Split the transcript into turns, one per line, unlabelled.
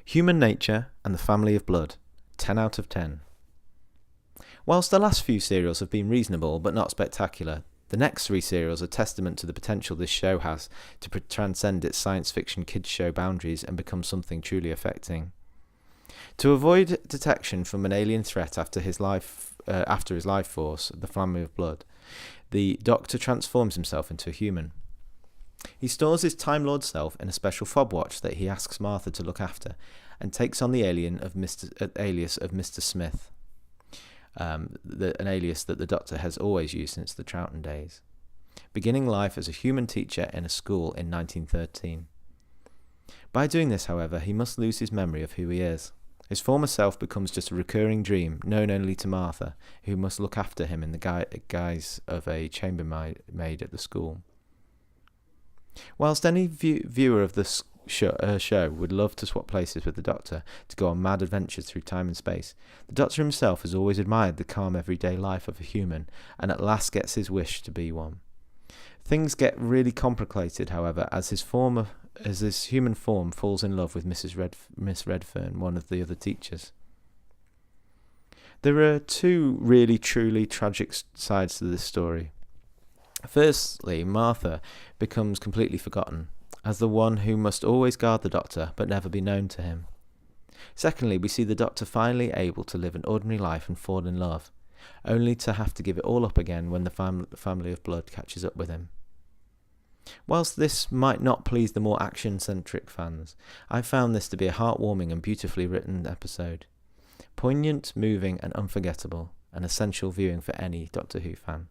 Human Nature and the Family of Blood, 10 out of 10. Whilst the last few serials have been reasonable but not spectacular, the next 3 serials are testament to the potential this show has to transcend its science fiction kids show boundaries and become something truly affecting. To avoid detection from an alien threat after his life force, the Family of Blood, the Doctor transforms himself into a human. He stores his Time Lord self in a special fob watch that he asks Martha to look after, and takes on the alias of Mr. Smith, an alias that the Doctor has always used since the Troughton days, beginning life as a human teacher in a school in 1913. By doing this, however, he must lose his memory of who he is. His former self becomes just a recurring dream, known only to Martha, who must look after him in the guise of a chambermaid at the school. Whilst any viewer of the show would love to swap places with the Doctor to go on mad adventures through time and space, the Doctor himself has always admired the calm everyday life of a human, and at last gets his wish to be one. Things get really complicated, however, as his human form falls in love with Miss Redfern, one of the other teachers. There are 2 really truly tragic sides to this story. Firstly, Martha becomes completely forgotten, as the one who must always guard the Doctor but never be known to him. Secondly, we see the Doctor finally able to live an ordinary life and fall in love, only to have to give it all up again when the Family of Blood catches up with him. Whilst this might not please the more action-centric fans, I found this to be a heartwarming and beautifully written episode. Poignant, moving and unforgettable, an essential viewing for any Doctor Who fan.